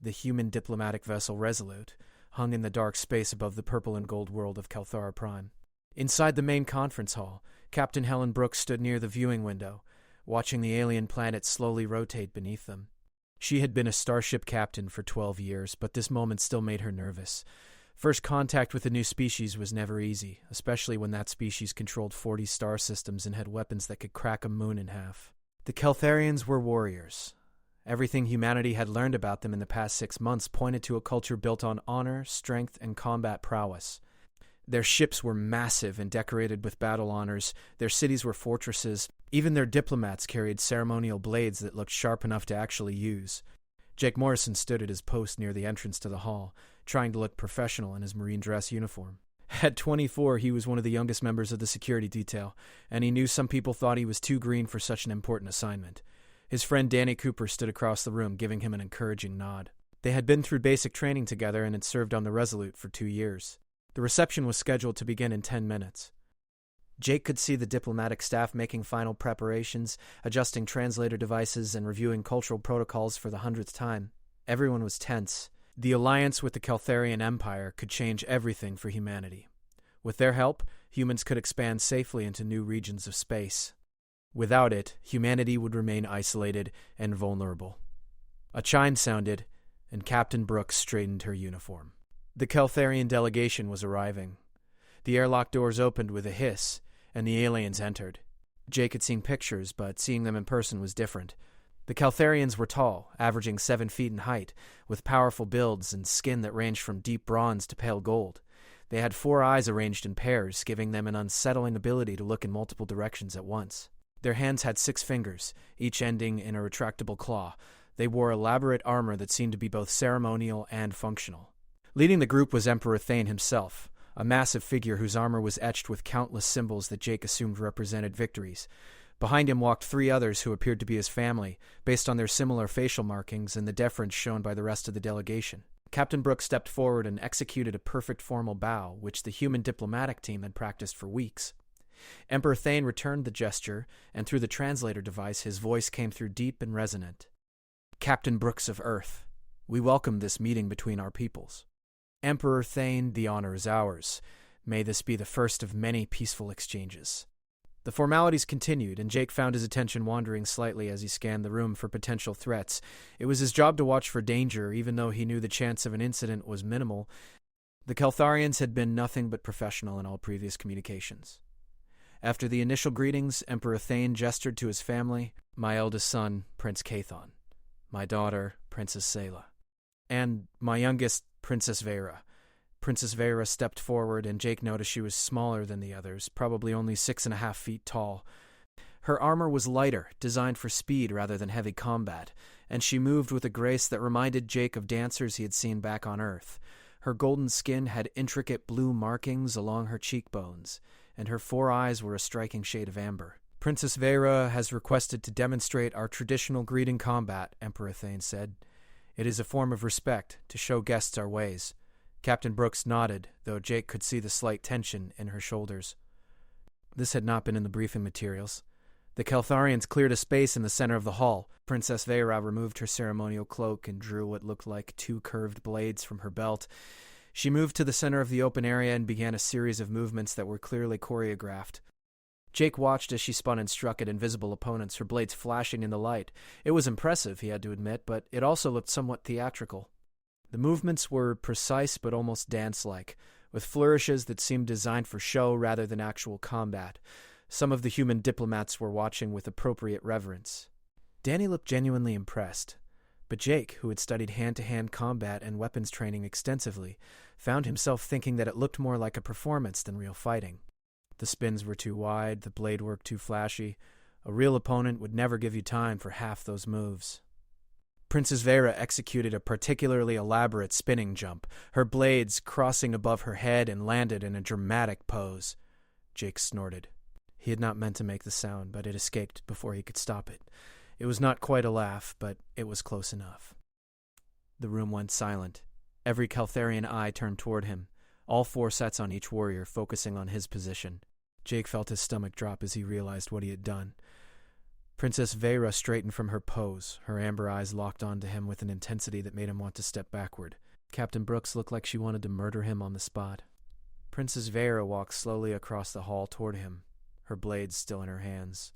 the human diplomatic vessel Resolute, hung in the dark space above the purple and gold world of Kalthara Prime. Inside the main conference hall, Captain Helen Brooks stood near the viewing window, watching the alien planet slowly rotate beneath them. She had been a starship captain for 12 years, but this moment still made her nervous. First contact with a new species was never easy, especially when that species controlled 40 star systems and had weapons that could crack a moon in half. The Kaltharians were warriors. Everything humanity had learned about them in the past 6 months pointed to a culture built on honor, strength, and combat prowess. Their ships were massive and decorated with battle honors, their cities were fortresses, even their diplomats carried ceremonial blades that looked sharp enough to actually use. Jake Morrison stood at his post near the entrance to the hall, trying to look professional in his marine dress uniform. At 24, he was one of the youngest members of the security detail, and he knew some people thought he was too green for such an important assignment. His friend Danny Cooper stood across the room, giving him an encouraging nod. They had been through basic training together and had served on the Resolute for 2 years. The reception was scheduled to begin in 10 minutes. Jake could see the diplomatic staff making final preparations, adjusting translator devices, and reviewing cultural protocols for the 100th time. Everyone was tense. The alliance with the Kaltharian Empire could change everything for humanity. With their help, humans could expand safely into new regions of space. Without it, humanity would remain isolated and vulnerable. A chime sounded, and Captain Brooks straightened her uniform. The Kaltharian delegation was arriving. The airlock doors opened with a hiss, and the aliens entered. Jake had seen pictures, but seeing them in person was different. The Kaltharians were tall, averaging 7 feet in height, with powerful builds and skin that ranged from deep bronze to pale gold. They had 4 eyes arranged in pairs, giving them an unsettling ability to look in multiple directions at once. Their hands had 6 fingers, each ending in a retractable claw. They wore elaborate armor that seemed to be both ceremonial and functional. Leading the group was Emperor Thane himself, a massive figure whose armor was etched with countless symbols that Jake assumed represented victories. Behind him walked 3 others who appeared to be his family, based on their similar facial markings and the deference shown by the rest of the delegation. Captain Brooks stepped forward and executed a perfect formal bow, which the human diplomatic team had practiced for weeks. Emperor Thane returned the gesture, and through the translator device his voice came through deep and resonant. "Captain Brooks of Earth, we welcome this meeting between our peoples. Emperor Thane, the honor is ours. May this be the first of many peaceful exchanges." The formalities continued, and Jake found his attention wandering slightly as he scanned the room for potential threats. It was his job to watch for danger, even though he knew the chance of an incident was minimal. The Kaltharians had been nothing but professional in all previous communications. After the initial greetings, Emperor Thane gestured to his family, "My eldest son, Prince Cathon, my daughter, Princess Selah, and my youngest, Princess Vera." Princess Vera stepped forward, and Jake noticed she was smaller than the others, probably only 6.5 feet tall. Her armor was lighter, designed for speed rather than heavy combat, and she moved with a grace that reminded Jake of dancers he had seen back on Earth. Her golden skin had intricate blue markings along her cheekbones, and her 4 eyes were a striking shade of amber. "Princess Vera has requested to demonstrate our traditional greeting combat," Emperor Thane said. "It is a form of respect, to show guests our ways." Captain Brooks nodded, though Jake could see the slight tension in her shoulders. This had not been in the briefing materials. The Kaltharians cleared a space in the center of the hall. Princess Vera removed her ceremonial cloak and drew what looked like 2 curved blades from her belt. She moved to the center of the open area and began a series of movements that were clearly choreographed. Jake watched as she spun and struck at invisible opponents, her blades flashing in the light. It was impressive, he had to admit, but it also looked somewhat theatrical. The movements were precise but almost dance-like, with flourishes that seemed designed for show rather than actual combat. Some of the human diplomats were watching with appropriate reverence. Danny looked genuinely impressed, but Jake, who had studied hand-to-hand combat and weapons training extensively, found himself thinking that it looked more like a performance than real fighting. The spins were too wide, the blade work too flashy. A real opponent would never give you time for half those moves. Princess Vera executed a particularly elaborate spinning jump, her blades crossing above her head and landed in a dramatic pose. Jake snorted. He had not meant to make the sound, but it escaped before he could stop it. It was not quite a laugh, but it was close enough. The room went silent. Every Kaltharian eye turned toward him, all 4 sets on each warrior focusing on his position. Jake felt his stomach drop as he realized what he had done. Princess Vera straightened from her pose, her amber eyes locked onto him with an intensity that made him want to step backward. Captain Brooks looked like she wanted to murder him on the spot. Princess Vera walked slowly across the hall toward him, her blades still in her hands.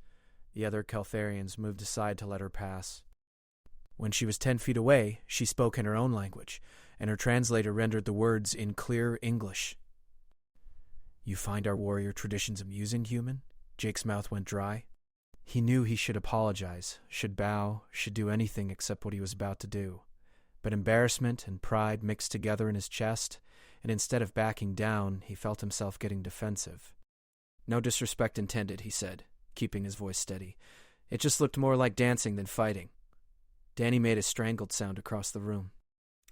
The other Caltharians moved aside to let her pass. When she was 10 feet away, she spoke in her own language, and her translator rendered the words in clear English. "You find our warrior traditions amusing, human?" Jake's mouth went dry. He knew he should apologize, should bow, should do anything except what he was about to do. But embarrassment and pride mixed together in his chest, and instead of backing down, he felt himself getting defensive. "No disrespect intended," he said, keeping his voice steady. "It just looked more like dancing than fighting." Danny made a strangled sound across the room.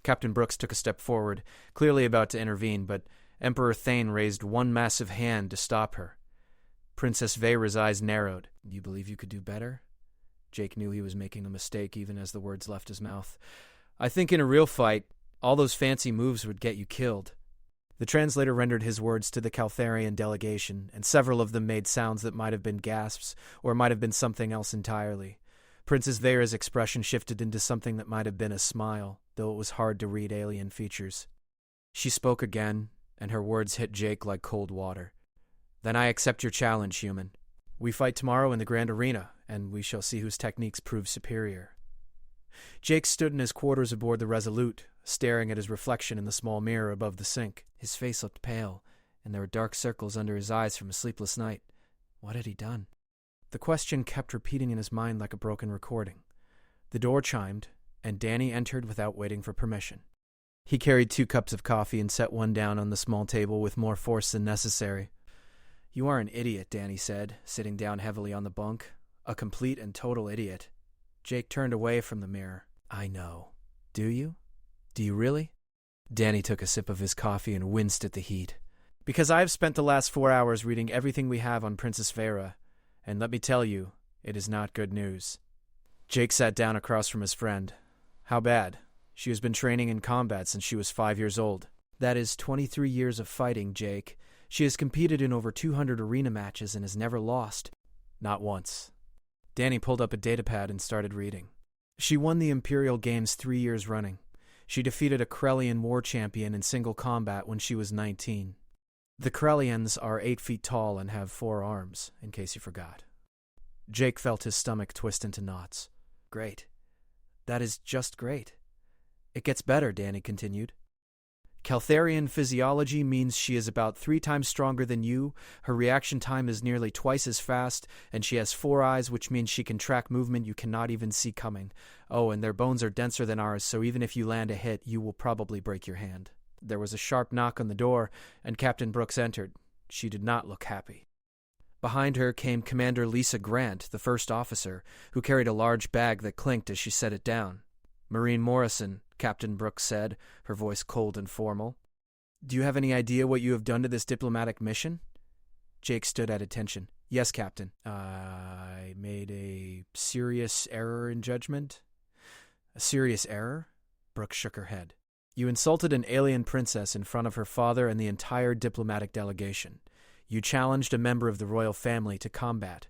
Captain Brooks took a step forward, clearly about to intervene, but Emperor Thane raised one massive hand to stop her. Princess Vera's eyes narrowed. "You believe you could do better?" Jake knew he was making a mistake even as the words left his mouth. "I think in a real fight, all those fancy moves would get you killed." The translator rendered his words to the Caltharian delegation, and several of them made sounds that might have been gasps, or might have been something else entirely. Princess Vera's expression shifted into something that might have been a smile, though it was hard to read alien features. She spoke again, and her words hit Jake like cold water. "Then I accept your challenge, human. We fight tomorrow in the Grand Arena, and we shall see whose techniques prove superior." Jake stood in his quarters aboard the Resolute, staring at his reflection in the small mirror above the sink. His face looked pale, and there were dark circles under his eyes from a sleepless night. What had he done? The question kept repeating in his mind like a broken recording. The door chimed, and Danny entered without waiting for permission. He carried 2 cups of coffee and set one down on the small table with more force than necessary. "You are an idiot," Danny said, sitting down heavily on the bunk. "A complete and total idiot." Jake turned away from the mirror. "I know. Do you? Do you really?" Danny took a sip of his coffee and winced at the heat. "Because I've spent the last 4 hours reading everything we have on Princess Vera, and let me tell you, it is not good news." Jake sat down across from his friend. "How bad?" "She has been training in combat since she was 5 years old." "That is 23 years of fighting, Jake. She has competed in over 200 arena matches and has never lost." "Not once." Danny pulled up a datapad and started reading. "She won the Imperial Games 3 years running. She defeated a Krellian war champion in single combat when she was 19. The Krellians are 8 feet tall and have 4 arms, in case you forgot." Jake felt his stomach twist into knots. "Great. That is just great." "It gets better," Danny continued. "Caltharian physiology means she is about 3 times stronger than you, her reaction time is nearly twice as fast, and she has 4 eyes, which means she can track movement you cannot even see coming. Oh, and their bones are denser than ours, so even if you land a hit, you will probably break your hand." There was a sharp knock on the door, and Captain Brooks entered. She did not look happy. Behind her came Commander Lisa Grant, the first officer, who carried a large bag that clinked as she set it down. "Marine Morrison," Captain Brooks said, her voice cold and formal. "Do you have any idea what you have done to this diplomatic mission?" Jake stood at attention. "Yes, Captain. I made a serious error in judgment." "A serious error?" Brooks shook her head. "You insulted an alien princess in front of her father and the entire diplomatic delegation. You challenged a member of the royal family to combat.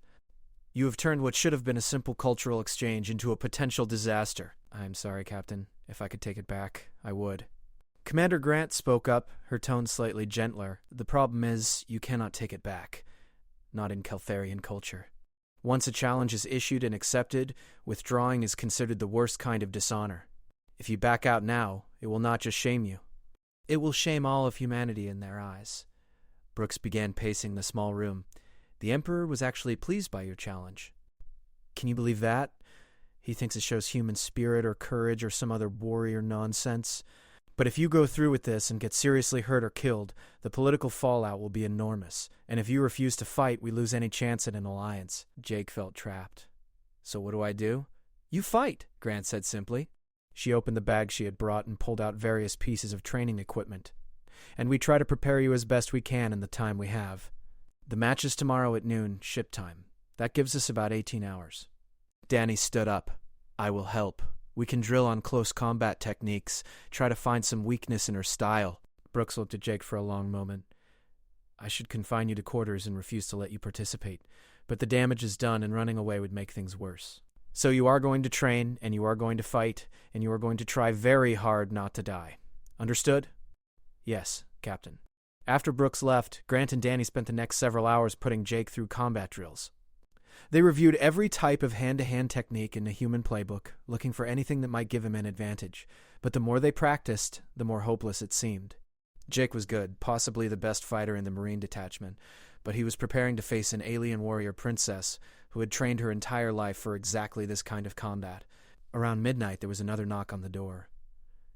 You have turned what should have been a simple cultural exchange into a potential disaster." "I'm sorry, Captain. If I could take it back, I would." Commander Grant spoke up, her tone slightly gentler. "The problem is, you cannot take it back. Not in Caltharian culture. Once a challenge is issued and accepted, withdrawing is considered the worst kind of dishonor. If you back out now, it will not just shame you. It will shame all of humanity in their eyes." Brooks began pacing the small room. "The Emperor was actually pleased by your challenge." "Can you believe that? He thinks it shows human spirit or courage or some other warrior nonsense. But if you go through with this and get seriously hurt or killed, the political fallout will be enormous. And if you refuse to fight, we lose any chance at an alliance." Jake felt trapped. "So what do I do?" "You fight," Grant said simply. She opened the bag she had brought and pulled out various pieces of training equipment. "And we try to prepare you as best we can in the time we have. The match is tomorrow at noon, ship time. That gives us about 18 hours. Danny stood up. "I will help. We can drill on close combat techniques, try to find some weakness in her style." Brooks looked at Jake for a long moment. "I should confine you to quarters and refuse to let you participate. but the damage is done and running away would make things worse. So you are going to train, and you are going to fight, and you are going to try very hard not to die. Understood? Yes, Captain. After Brooks left, Grant and Danny spent the next several hours putting Jake through combat drills. They reviewed every type of hand-to-hand technique in the human playbook, looking for anything that might give him an advantage, but the more they practiced, the more hopeless it seemed. Jake was good, possibly the best fighter in the Marine detachment, but he was preparing to face an alien warrior princess who had trained her entire life for exactly this kind of combat. Around midnight, there was another knock on the door.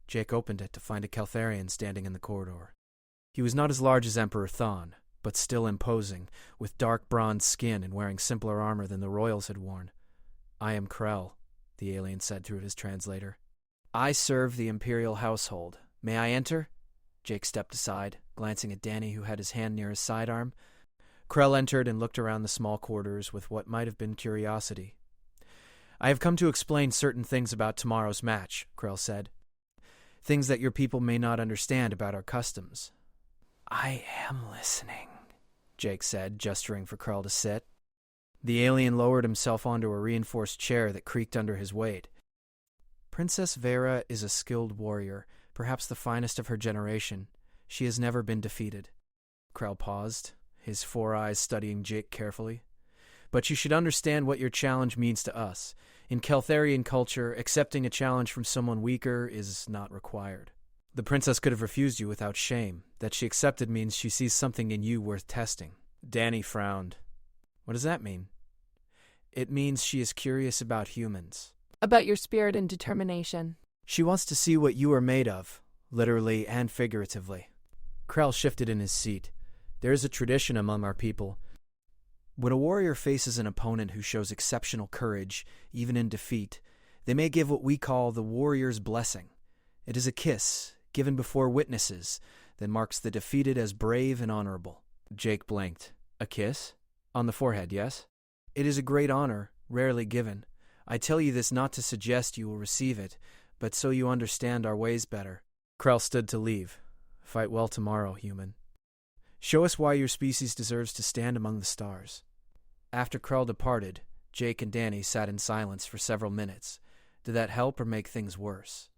Jake opened it to find a Caltharian standing in the corridor. He was not as large as Emperor Thawne, but still imposing, with dark bronze skin and wearing simpler armor than the royals had worn. "I am Krell," the alien said through his translator. "I serve the Imperial household. May I enter?" Jake stepped aside, glancing at Danny, who had his hand near his sidearm. Krell entered and looked around the small quarters with what might have been curiosity. "I have come to explain certain things about tomorrow's match," Krell said. "Things that your people may not understand about our customs." "I am listening," Jake said, gesturing for Krell to sit. The alien lowered himself onto a reinforced chair that creaked under his weight. "Princess Vera is a skilled warrior, perhaps the finest of her generation. She has never been defeated." Krell paused, his 4 eyes studying Jake carefully. "But you should understand what your challenge means to us. In Caltharian culture, accepting a challenge from someone weaker is not required. The princess could have refused you without shame. That she accepted means she sees something in you worth testing." Danny frowned. "What does that mean?" "It means she is curious about humans." "About your spirit and determination." "She wants to see what you are made of, literally and figuratively." Krell shifted in his seat. "There is a tradition among our people. When a warrior faces an opponent who shows exceptional courage, even in defeat, they may give what we call the warrior's blessing. It is a kiss, given before witnesses, that marks the defeated as brave and honorable." Jake blinked. "A kiss? On the forehead, yes?" "It is a great honor, rarely given. I tell you this not to suggest you will receive it, but so you understand our ways better." Krell stood to leave. "Fight well tomorrow, human. Show us why your species deserves to stand among the stars." After Krell departed, Jake and Danny sat in silence for several minutes. Did that help or make things worse?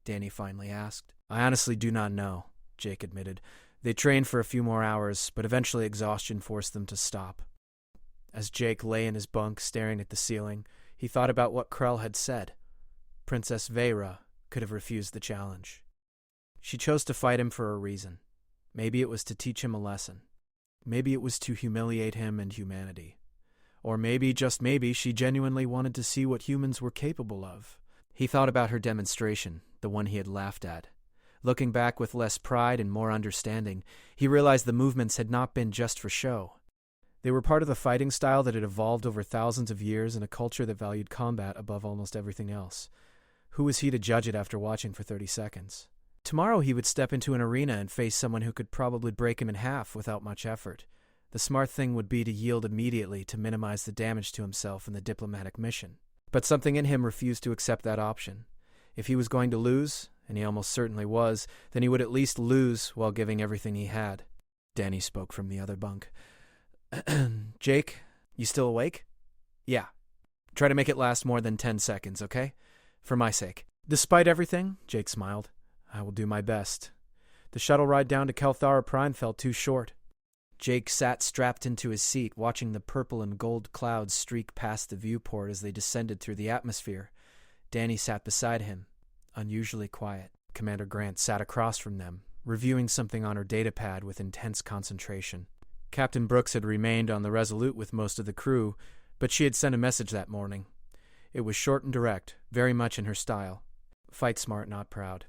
Danny finally asked. "I honestly do not know," Jake admitted. "They trained for a few more hours, but eventually exhaustion forced them to stop." As Jake lay in his bunk staring at the ceiling, he thought about what Krell had said. Princess Vera could have refused the challenge. She chose to fight him for a reason. Maybe it was to teach him a lesson. Maybe it was to humiliate him and humanity. Or maybe, just maybe, she genuinely wanted to see what humans were capable of. He thought about her demonstration, the one he had laughed at. Looking back with less pride and more understanding, he realized the movements had not been just for show. They were part of the fighting style that had evolved over thousands of years in a culture that valued combat above almost everything else. Who was he to judge it after watching for 30 seconds? Tomorrow he would step into an arena and face someone who could probably break him in half without much effort. The smart thing would be to yield immediately to minimize the damage to himself and the diplomatic mission. But something in him refused to accept that option. If he was going to lose, and he almost certainly was, then he would at least lose while giving everything he had. Danny spoke from the other bunk. "Jake, you still awake?" "Yeah. Try to make it last more than 10 seconds, okay? For my sake." "Despite everything," Jake smiled, "I will do my best. The shuttle ride down to Kelthara Prime felt too short." Jake sat strapped into his seat, watching the purple and gold clouds streak past the viewport as they descended through the atmosphere. Danny sat beside him, unusually quiet. Commander Grant sat across from them, reviewing something on her datapad with intense concentration. Captain Brooks had remained on the Resolute with most of the crew, but she had sent a message that morning. It was short and direct, very much in her style. "Fight smart, not proud.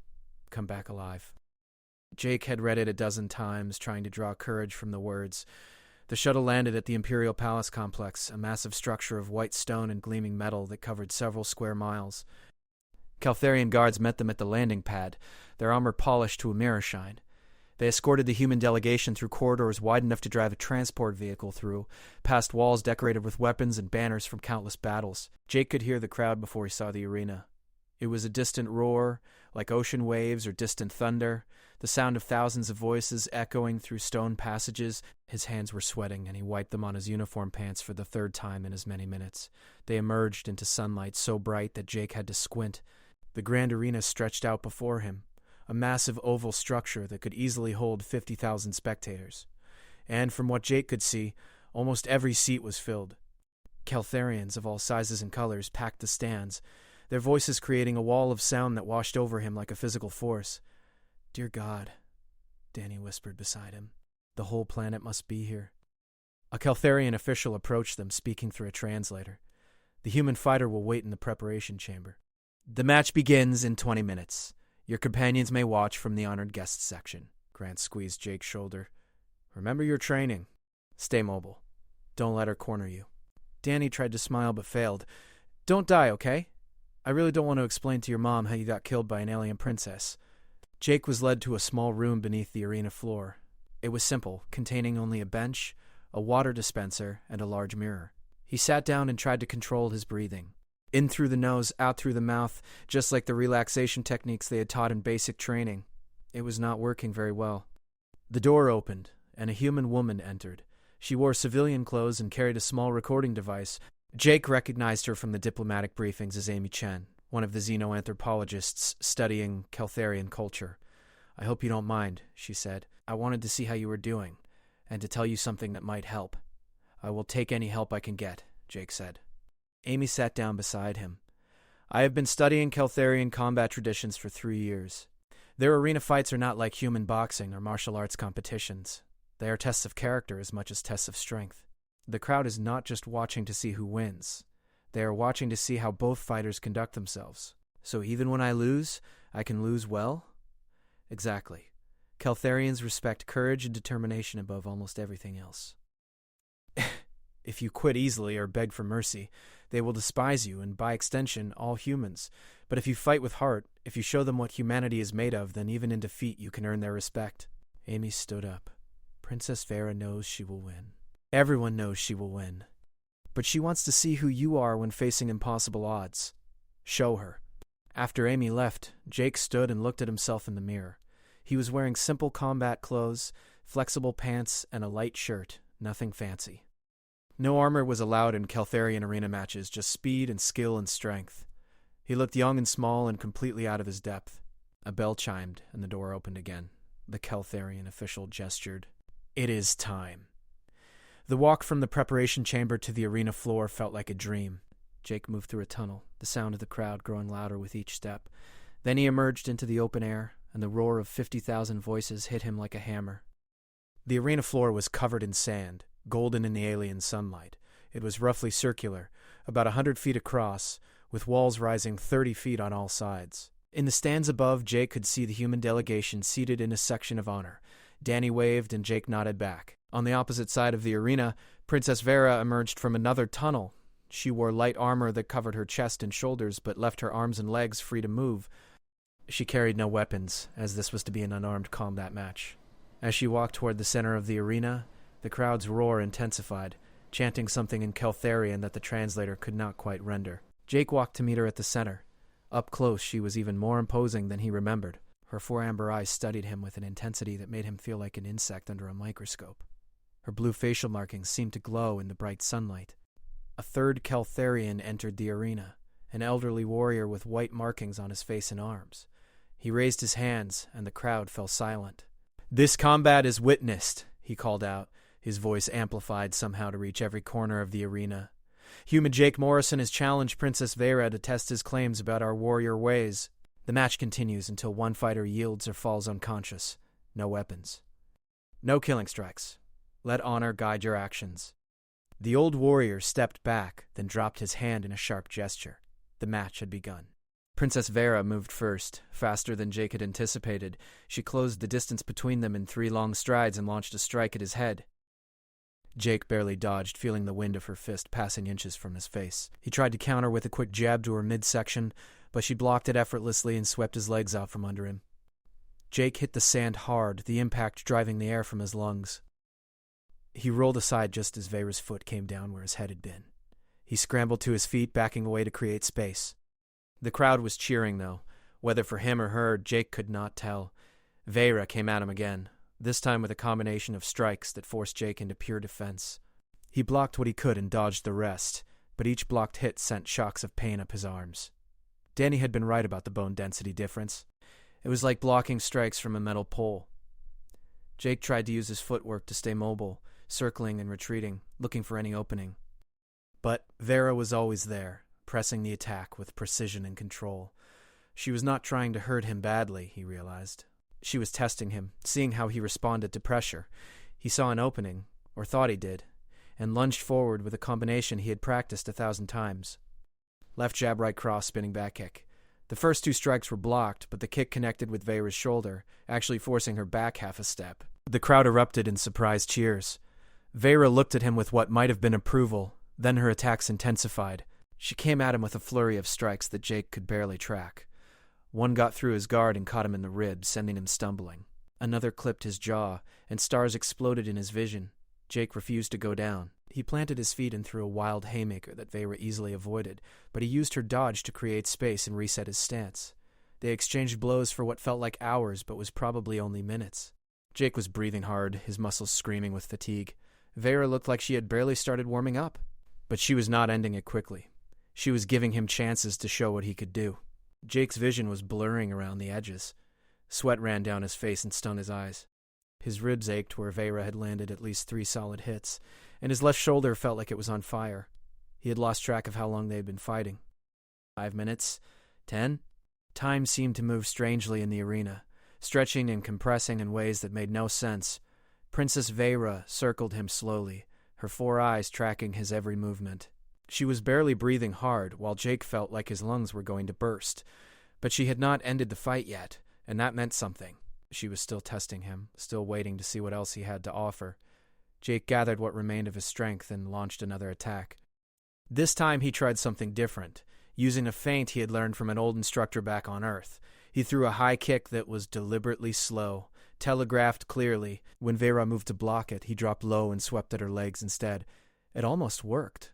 Come back alive." Jake had read it a dozen times, trying to draw courage from the words. The shuttle landed at the Imperial Palace complex, a massive structure of white stone and gleaming metal that covered several square miles. Caltharian guards met them at the landing pad, their armor polished to a mirror shine. They escorted the human delegation through corridors wide enough to drive a transport vehicle through, past walls decorated with weapons and banners from countless battles. Jake could hear the crowd before he saw the arena. It was a distant roar, like ocean waves or distant thunder, the sound of thousands of voices echoing through stone passages. His hands were sweating, and he wiped them on his uniform pants for the third time in as many minutes. They emerged into sunlight so bright that Jake had to squint. The grand arena stretched out before him, a massive oval structure that could easily hold 50,000 spectators. And from what Jake could see, almost every seat was filled. Caltharians of all sizes and colors packed the stands, their voices creating a wall of sound that washed over him like a physical force. "Dear God," Danny whispered beside him. "The whole planet must be here." A Caltharian official approached them, speaking through a translator. "The human fighter will wait in the preparation chamber. The match begins in 20 minutes. Your companions may watch from the honored guests section." Grant squeezed Jake's shoulder. "Remember your training. Stay mobile. Don't let her corner you." Danny tried to smile but failed. "Don't die, okay? I really don't want to explain to your mom how you got killed by an alien princess." Jake was led to a small room beneath the arena floor. It was simple, containing only a bench, a water dispenser, and a large mirror. He sat down and tried to control his breathing. In through the nose, out through the mouth, just like the relaxation techniques they had taught in basic training. It was not working very well. The door opened, and a human woman entered. She wore civilian clothes and carried a small recording device. Jake recognized her from the diplomatic briefings as Amy Chen, one of the xenoanthropologists studying Caltharian culture. "I hope you don't mind," she said. "I wanted to see how you were doing, and to tell you something that might help." "I will take any help I can get," Jake said. Amy sat down beside him. "I have been studying Caltharian combat traditions for 3 years. Their arena fights are not like human boxing or martial arts competitions. They are tests of character as much as tests of strength. The crowd is not just watching to see who wins. They are watching to see how both fighters conduct themselves. So even when I lose, I can lose well?" "Exactly. Caltharians respect courage and determination above almost everything else. If you quit easily or beg for mercy, they will despise you and, by extension, all humans. But if you fight with heart, if you show them what humanity is made of, then even in defeat you can earn their respect." Amy stood up. "Princess Vera knows she will win. Everyone knows she will win. But she wants to see who you are when facing impossible odds. Show her." After Amy left, Jake stood and looked at himself in the mirror. He was wearing simple combat clothes, flexible pants, and a light shirt, nothing fancy. No armor was allowed in Caltharian arena matches, just speed and skill and strength. He looked young and small and completely out of his depth. A bell chimed, and the door opened again. The Caltharian official gestured. "It is time." The walk from the preparation chamber to the arena floor felt like a dream. Jake moved through a tunnel, the sound of the crowd growing louder with each step. Then he emerged into the open air, and the roar of 50,000 voices hit him like a hammer. The arena floor was covered in sand, golden in the alien sunlight. It was roughly circular, about 100 feet across, with walls rising 30 feet on all sides. In the stands above, Jake could see the human delegation seated in a section of honor. Danny waved and Jake nodded back. On the opposite side of the arena, Princess Vera emerged from another tunnel. She wore light armor that covered her chest and shoulders but left her arms and legs free to move. She carried no weapons, as this was to be an unarmed combat match. As she walked toward the center of the arena, the crowd's roar intensified, chanting something in Caltharian that the translator could not quite render. Jake walked to meet her at the center. Up close, she was even more imposing than he remembered. Her 4 amber eyes studied him with an intensity that made him feel like an insect under a microscope. Her blue facial markings seemed to glow in the bright sunlight. A third Caltharian entered the arena, an elderly warrior with white markings on his face and arms. He raised his hands, and the crowd fell silent. "This combat is witnessed," he called out, his voice amplified somehow to reach every corner of the arena. "Human Jake Morrison has challenged Princess Vera to test his claims about our warrior ways. The match continues until one fighter yields or falls unconscious. No weapons. No killing strikes. Let honor guide your actions." The old warrior stepped back, then dropped his hand in a sharp gesture. The match had begun. Princess Vera moved first, faster than Jake had anticipated. She closed the distance between them in 3 long strides and launched a strike at his head. Jake barely dodged, feeling the wind of her fist passing inches from his face. He tried to counter with a quick jab to her midsection, but she blocked it effortlessly and swept his legs out from under him. Jake hit the sand hard, the impact driving the air from his lungs. He rolled aside just as Vera's foot came down where his head had been. He scrambled to his feet, backing away to create space. The crowd was cheering, though. Whether for him or her, Jake could not tell. Vera came at him again, this time with a combination of strikes that forced Jake into pure defense. He blocked what he could and dodged the rest, but each blocked hit sent shocks of pain up his arms. Danny had been right about the bone density difference. It was like blocking strikes from a metal pole. Jake tried to use his footwork to stay mobile, circling and retreating, looking for any opening. But Vera was always there, pressing the attack with precision and control. She was not trying to hurt him badly, he realized. She was testing him, seeing how he responded to pressure. He saw an opening, or thought he did, and lunged forward with a combination he had practiced 1,000 times. Left jab, right cross, spinning back kick. The first 2 strikes were blocked, but the kick connected with Vera's shoulder, actually forcing her back half a step. The crowd erupted in surprised cheers. Vera looked at him with what might have been approval, then her attacks intensified. She came at him with a flurry of strikes that Jake could barely track. One got through his guard and caught him in the ribs, sending him stumbling. Another clipped his jaw, and stars exploded in his vision. Jake refused to go down. He planted his feet and threw a wild haymaker that Vera easily avoided, but he used her dodge to create space and reset his stance. They exchanged blows for what felt like hours, but was probably only minutes. Jake was breathing hard, his muscles screaming with fatigue. Vera looked like she had barely started warming up. But she was not ending it quickly. She was giving him chances to show what he could do. Jake's vision was blurring around the edges. Sweat ran down his face and stung his eyes. His ribs ached where Vera had landed at least 3 solid hits, and his left shoulder felt like it was on fire. He had lost track of how long they had been fighting. 5 minutes? 10? Time seemed to move strangely in the arena, stretching and compressing in ways that made no sense. Princess Vera circled him slowly, her 4 eyes tracking his every movement. She was barely breathing hard, while Jake felt like his lungs were going to burst. But she had not ended the fight yet, and that meant something. She was still testing him, still waiting to see what else he had to offer. Jake gathered what remained of his strength and launched another attack. This time he tried something different, using a feint he had learned from an old instructor back on Earth. He threw a high kick that was deliberately slow, telegraphed clearly. When Vera moved to block it, he dropped low and swept at her legs instead. It almost worked.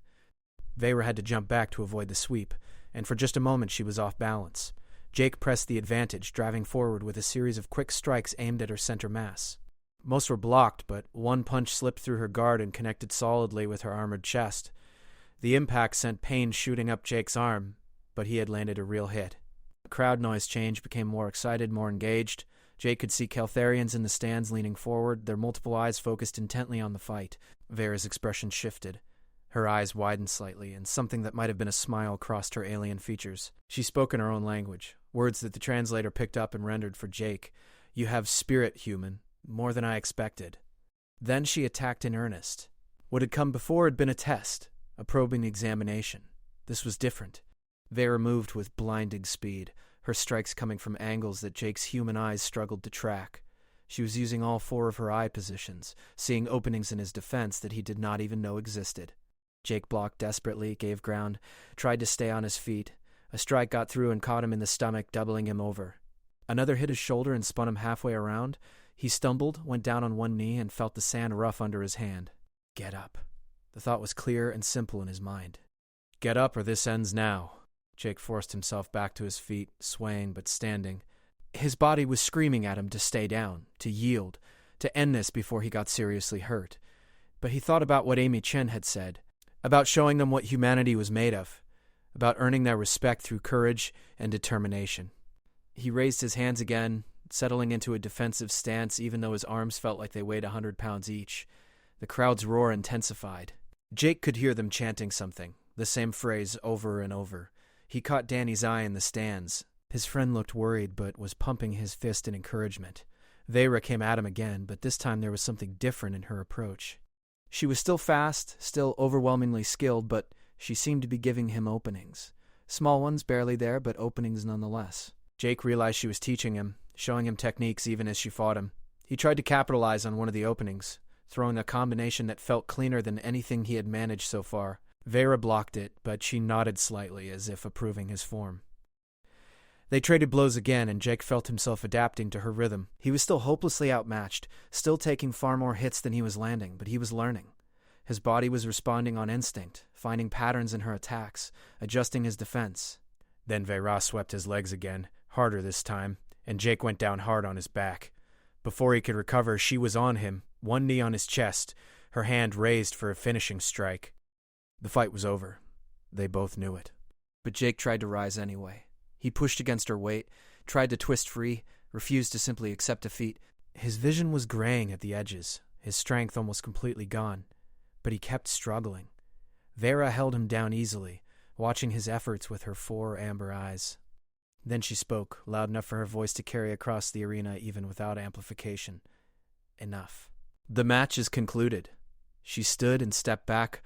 Vera had to jump back to avoid the sweep, and for just a moment she was off balance. Jake pressed the advantage, driving forward with a series of quick strikes aimed at her center mass. Most were blocked, but one punch slipped through her guard and connected solidly with her armored chest. The impact sent pain shooting up Jake's arm, but he had landed a real hit. The crowd noise changed, became more excited, more engaged. Jake could see Caltharians in the stands leaning forward, their multiple eyes focused intently on the fight. Vera's expression shifted. Her eyes widened slightly, and something that might have been a smile crossed her alien features. She spoke in her own language, words that the translator picked up and rendered for Jake. "You have spirit, human, more than I expected." Then she attacked in earnest. What had come before had been a test, a probing examination. This was different. Vera moved with blinding speed, her strikes coming from angles that Jake's human eyes struggled to track. She was using all 4 of her eye positions, seeing openings in his defense that he did not even know existed. Jake blocked desperately, gave ground, tried to stay on his feet. A strike got through and caught him in the stomach, doubling him over. Another hit his shoulder and spun him halfway around. He stumbled, went down on one knee, and felt the sand rough under his hand. Get up. The thought was clear and simple in his mind. Get up or this ends now. Jake forced himself back to his feet, swaying but standing. His body was screaming at him to stay down, to yield, to end this before he got seriously hurt. But he thought about what Amy Chen had said, about showing them what humanity was made of, about earning their respect through courage and determination. He raised his hands again, settling into a defensive stance even though his arms felt like they weighed 100 pounds each. The crowd's roar intensified. Jake could hear them chanting something, the same phrase over and over. He caught Danny's eye in the stands. His friend looked worried but was pumping his fist in encouragement. Vera came at him again, but this time there was something different in her approach. She was still fast, still overwhelmingly skilled, but she seemed to be giving him openings. Small ones, barely there, but openings nonetheless. Jake realized she was teaching him, showing him techniques even as she fought him. He tried to capitalize on one of the openings, throwing a combination that felt cleaner than anything he had managed so far. Vera blocked it, but she nodded slightly as if approving his form. They traded blows again, and Jake felt himself adapting to her rhythm. He was still hopelessly outmatched, still taking far more hits than he was landing, but he was learning. His body was responding on instinct, finding patterns in her attacks, adjusting his defense. Then Vera swept his legs again, Harder this time, and Jake went down hard on his back. Before he could recover, she was on him, one knee on his chest, her hand raised for a finishing strike. The fight was over. They both knew it. But Jake tried to rise anyway. He pushed against her weight, tried to twist free, refused to simply accept defeat. His vision was graying at the edges, his strength almost completely gone, but he kept struggling. Vera held him down easily, watching his efforts with her 4 amber eyes. Then she spoke, loud enough for her voice to carry across the arena even without amplification. Enough. The match is concluded. She stood and stepped back.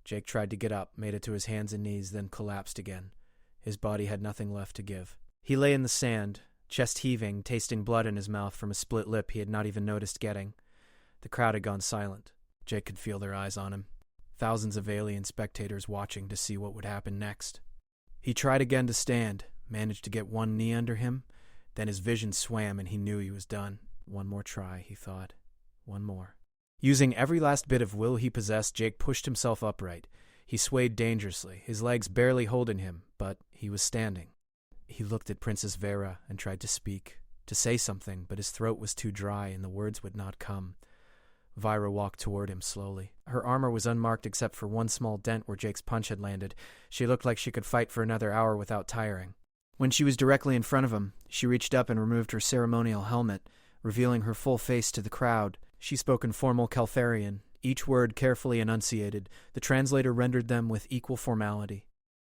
Jake tried to get up, made it to his hands and knees, then collapsed again. His body had nothing left to give. He lay in the sand, chest heaving, tasting blood in his mouth from a split lip he had not even noticed getting. The crowd had gone silent. Jake could feel their eyes on him. Thousands of alien spectators watching to see what would happen next. He tried again to stand, managed to get one knee under him, then his vision swam and he knew he was done. One more try, he thought. One more. Using every last bit of will he possessed, Jake pushed himself upright. He swayed dangerously, his legs barely holding him, but he was standing. He looked at Princess Vera and tried to speak, to say something, but his throat was too dry and the words would not come. Vira walked toward him slowly. Her armor was unmarked except for one small dent where Jake's punch had landed. She looked like she could fight for another hour without tiring. When she was directly in front of him, she reached up and removed her ceremonial helmet, revealing her full face to the crowd. She spoke in formal Caltharian, each word carefully enunciated. The translator rendered them with equal formality.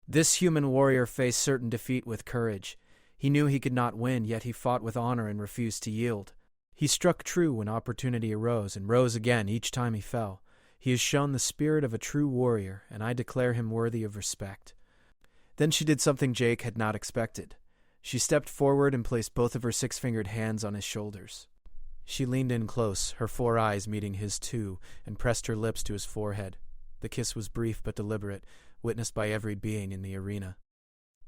This human warrior faced certain defeat with courage. He knew he could not win, yet he fought with honor and refused to yield. He struck true when opportunity arose, and rose again each time he fell. He has shown the spirit of a true warrior, and I declare him worthy of respect. Then she did something Jake had not expected. She stepped forward and placed both of her 6-fingered hands on his shoulders. She leaned in close, her 4 eyes meeting his 2, and pressed her lips to his forehead. The kiss was brief but deliberate, witnessed by every being in the arena.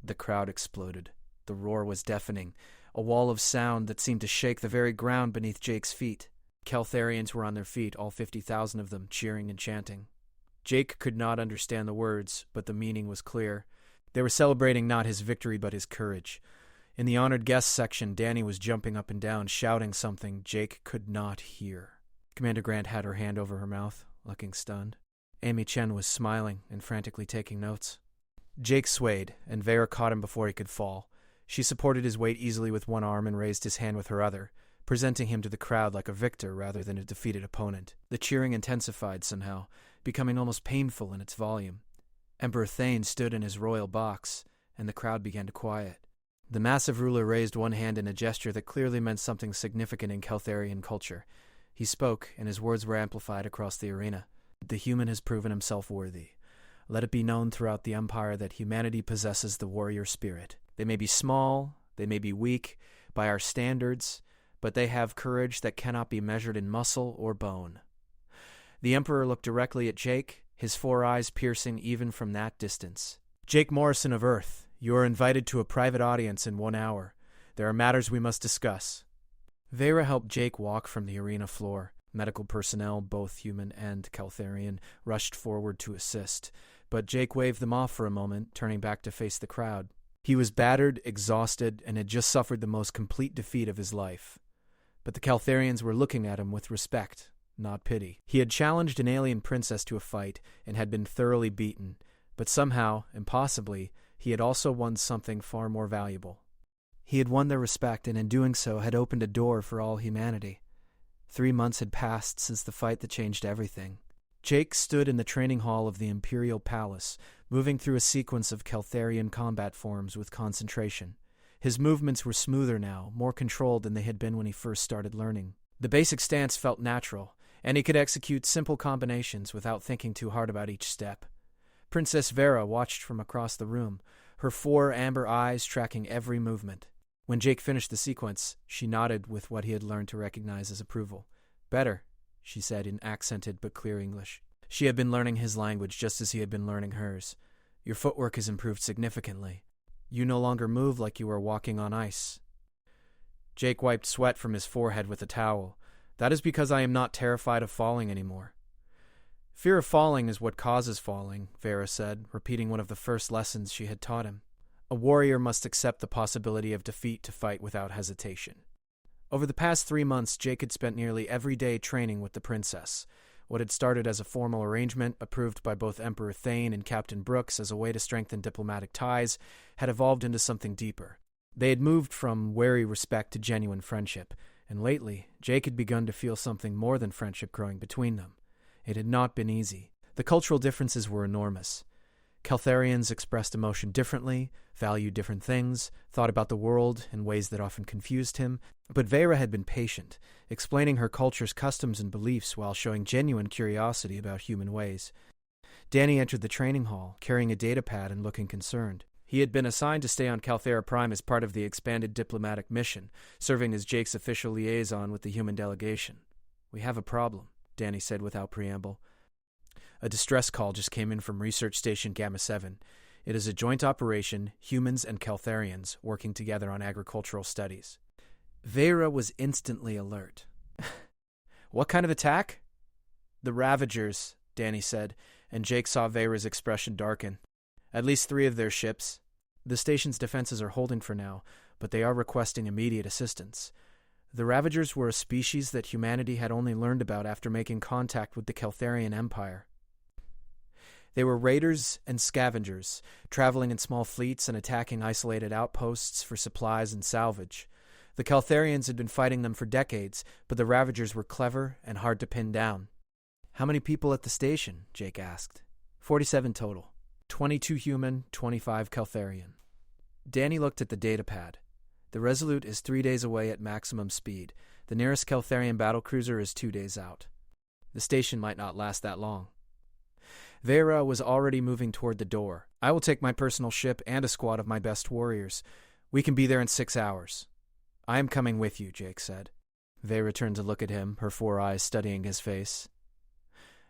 The crowd exploded. The roar was deafening, a wall of sound that seemed to shake the very ground beneath Jake's feet. Caltharians were on their feet, all 50,000 of them, cheering and chanting. Jake could not understand the words, but the meaning was clear. They were celebrating not his victory but his courage. In the honored guests section, Danny was jumping up and down, shouting something Jake could not hear. Commander Grant had her hand over her mouth, looking stunned. Amy Chen was smiling and frantically taking notes. Jake swayed, and Vera caught him before he could fall. She supported his weight easily with one arm and raised his hand with her other, presenting him to the crowd like a victor rather than a defeated opponent. The cheering intensified somehow, becoming almost painful in its volume. Emperor Thane stood in his royal box, and the crowd began to quiet. The massive ruler raised one hand in a gesture that clearly meant something significant in Caltharian culture. He spoke, and his words were amplified across the arena. The human has proven himself worthy. Let it be known throughout the empire that humanity possesses the warrior spirit. They may be small, they may be weak, by our standards, but they have courage that cannot be measured in muscle or bone. The Emperor looked directly at Jake, his 4 eyes piercing even from that distance. Jake Morrison of Earth, you are invited to a private audience in 1 hour. There are matters we must discuss. Vera helped Jake walk from the arena floor. Medical personnel, both human and Caltharian, rushed forward to assist, but Jake waved them off for a moment, turning back to face the crowd. He was battered, exhausted, and had just suffered the most complete defeat of his life. But the Caltharians were looking at him with respect, not pity. He had challenged an alien princess to a fight and had been thoroughly beaten, but somehow, impossibly, he had also won something far more valuable. He had won their respect, and in doing so had opened a door for all humanity. 3 months had passed since the fight that changed everything. Jake stood in the training hall of the Imperial Palace, moving through a sequence of Caltharian combat forms with concentration. His movements were smoother now, more controlled than they had been when he first started learning. The basic stance felt natural, and he could execute simple combinations without thinking too hard about each step. Princess Vera watched from across the room, her 4 amber eyes tracking every movement. When Jake finished the sequence, she nodded with what he had learned to recognize as approval. "Better," she said in accented but clear English. She had been learning his language just as he had been learning hers. "Your footwork has improved significantly. You no longer move like you are walking on ice." Jake wiped sweat from his forehead with a towel. "That is because I am not terrified of falling anymore." "Fear of falling is what causes falling," Vera said, repeating one of the first lessons she had taught him. A warrior must accept the possibility of defeat to fight without hesitation. Over the past 3 months, Jake had spent nearly every day training with the princess. What had started as a formal arrangement, approved by both Emperor Thane and Captain Brooks as a way to strengthen diplomatic ties, had evolved into something deeper. They had moved from wary respect to genuine friendship, and lately, Jake had begun to feel something more than friendship growing between them. It had not been easy. The cultural differences were enormous. Caltharians expressed emotion differently, valued different things, thought about the world in ways that often confused him, but Vera had been patient, explaining her culture's customs and beliefs while showing genuine curiosity about human ways. Danny entered the training hall, carrying a datapad and looking concerned. He had been assigned to stay on Calthera Prime as part of the expanded diplomatic mission, serving as Jake's official liaison with the human delegation. "We have a problem," Danny said without preamble. "A distress call just came in from Research Station Gamma 7. It is a joint operation, humans and Caltharians working together on agricultural studies." Vera was instantly alert. "What kind of attack?" "The Ravagers," Danny said, and Jake saw Vera's expression darken. "At least 3 of their ships. The station's defenses are holding for now, but they are requesting immediate assistance. The Ravagers were a species that humanity had only learned about after making contact with the Caltharian Empire. They were raiders and scavengers, traveling in small fleets and attacking isolated outposts for supplies and salvage. The Caltharians had been fighting them for decades, but the Ravagers were clever and hard to pin down." "How many people at the station?" Jake asked. 47 total. 22 human, 25 Caltharian. Danny looked at the datapad. "The Resolute is 3 days away at maximum speed. The nearest Caltharian battlecruiser is 2 days out. The station might not last that long." Vera was already moving toward the door. "I will take my personal ship and a squad of my best warriors. We can be there in 6 hours. "I am coming with you," Jake said. Vera turned to look at him, her 4 eyes studying his face.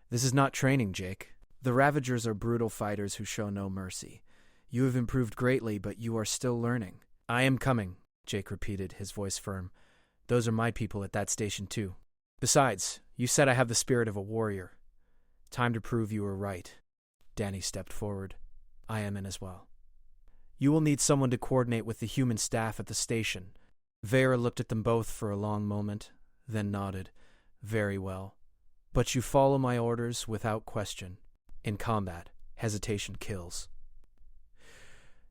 "This is not training, Jake. The Ravagers are brutal fighters who show no mercy. You have improved greatly, but you are still learning." "I am coming," Jake repeated, his voice firm. "Those are my people at that station, too. Besides, you said I have the spirit of a warrior. Time to prove you were right." Danny stepped forward. "I am in as well." "You will need someone to coordinate with the human staff at the station." Vera looked at them both for a long moment, then nodded. "Very well. But you follow my orders without question. In combat, hesitation kills."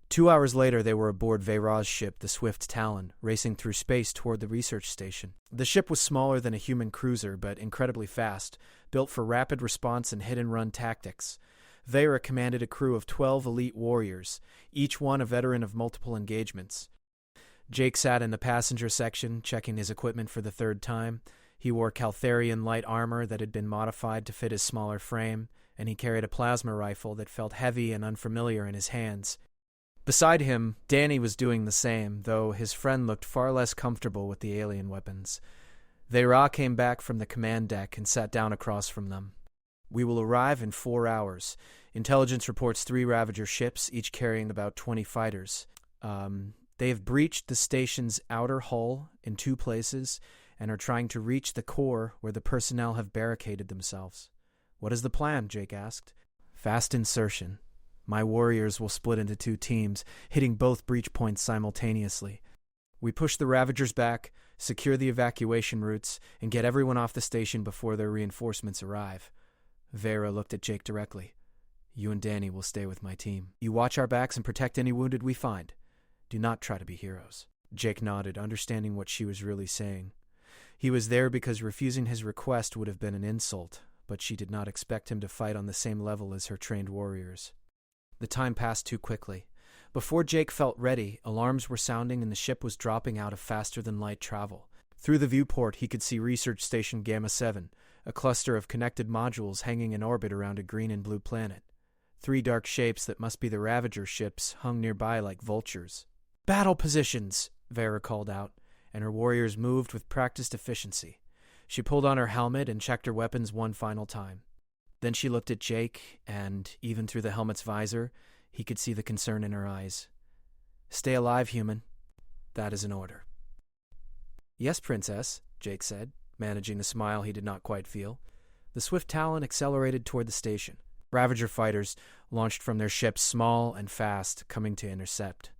2 hours later, they were aboard Vera's ship, the Swift Talon, racing through space toward the research station. The ship was smaller than a human cruiser, but incredibly fast, built for rapid response and hit-and-run tactics. Vera commanded a crew of 12 elite warriors, each one a veteran of multiple engagements. Jake sat in the passenger section, checking his equipment for the 3rd time. He wore Caltharian light armor that had been modified to fit his smaller frame, and he carried a plasma rifle that felt heavy and unfamiliar in his hands. Beside him, Danny was doing the same, though his friend looked far less comfortable with the alien weapons. Vera came back from the command deck and sat down across from them. "We will arrive in 4 hours. Intelligence reports 3 Ravager ships, each carrying about 20 fighters. They have breached the station's outer hull in 2 places and are trying to reach the core where the personnel have barricaded themselves." "What is the plan?" Jake asked. "Fast insertion. My warriors will split into 2 teams, hitting both breach points simultaneously. We push the Ravagers back, secure the evacuation routes, and get everyone off the station before their reinforcements arrive." Vera looked at Jake directly. "You and Danny will stay with my team. You watch our backs and protect any wounded we find. Do not try to be heroes." Jake nodded, understanding what she was really saying. He was there because refusing his request would have been an insult, but she did not expect him to fight on the same level as her trained warriors. The time passed too quickly. Before Jake felt ready, alarms were sounding and the ship was dropping out of faster-than-light travel. Through the viewport, he could see Research Station Gamma 7, a cluster of connected modules hanging in orbit around a green and blue planet. 3 dark shapes that must be the Ravager ships hung nearby like vultures. "Battle positions!" Vera called out, and her warriors moved with practiced efficiency. She pulled on her helmet and checked her weapons one final time. Then she looked at Jake, and, even through the helmet's visor, he could see the concern in her eyes. "Stay alive, human. That is an order." "Yes, Princess," Jake said, managing a smile he did not quite feel. The Swift Talon accelerated toward the station. Ravager fighters launched from their ships, small and fast, coming to intercept.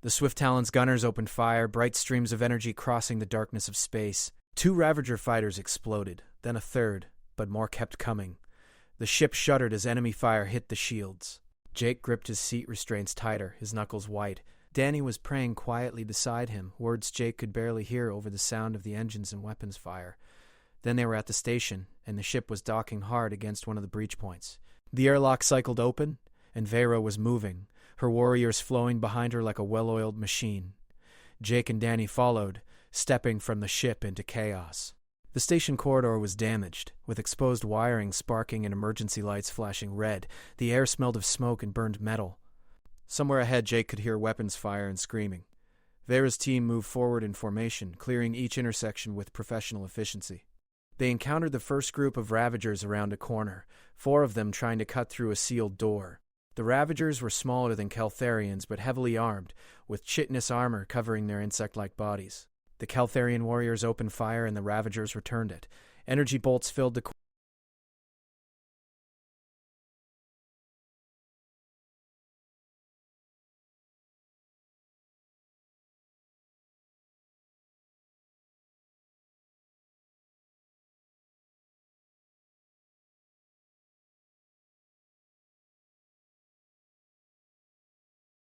The Swift Talon's gunners opened fire, bright streams of energy crossing the darkness of space. 2 Ravager fighters exploded, then a third, but more kept coming. The ship shuddered as enemy fire hit the shields. Jake gripped his seat restraints tighter, his knuckles white. Danny was praying quietly beside him, words Jake could barely hear over the sound of the engines and weapons fire. Then they were at the station, and the ship was docking hard against one of the breach points. The airlock cycled open, and Vera was moving, her warriors flowing behind her like a well-oiled machine. Jake and Danny followed, stepping from the ship into chaos. The station corridor was damaged, with exposed wiring sparking and emergency lights flashing red. The air smelled of smoke and burned metal. Somewhere ahead, Jake could hear weapons fire and screaming. Vera's team moved forward in formation, clearing each intersection with professional efficiency. They encountered the first group of Ravagers around a corner, 4 of them trying to cut through a sealed door. The Ravagers were smaller than Caltharians, but heavily armed, with chitinous armor covering their insect-like bodies. The Caltharian warriors opened fire and the Ravagers returned it. Energy bolts filled the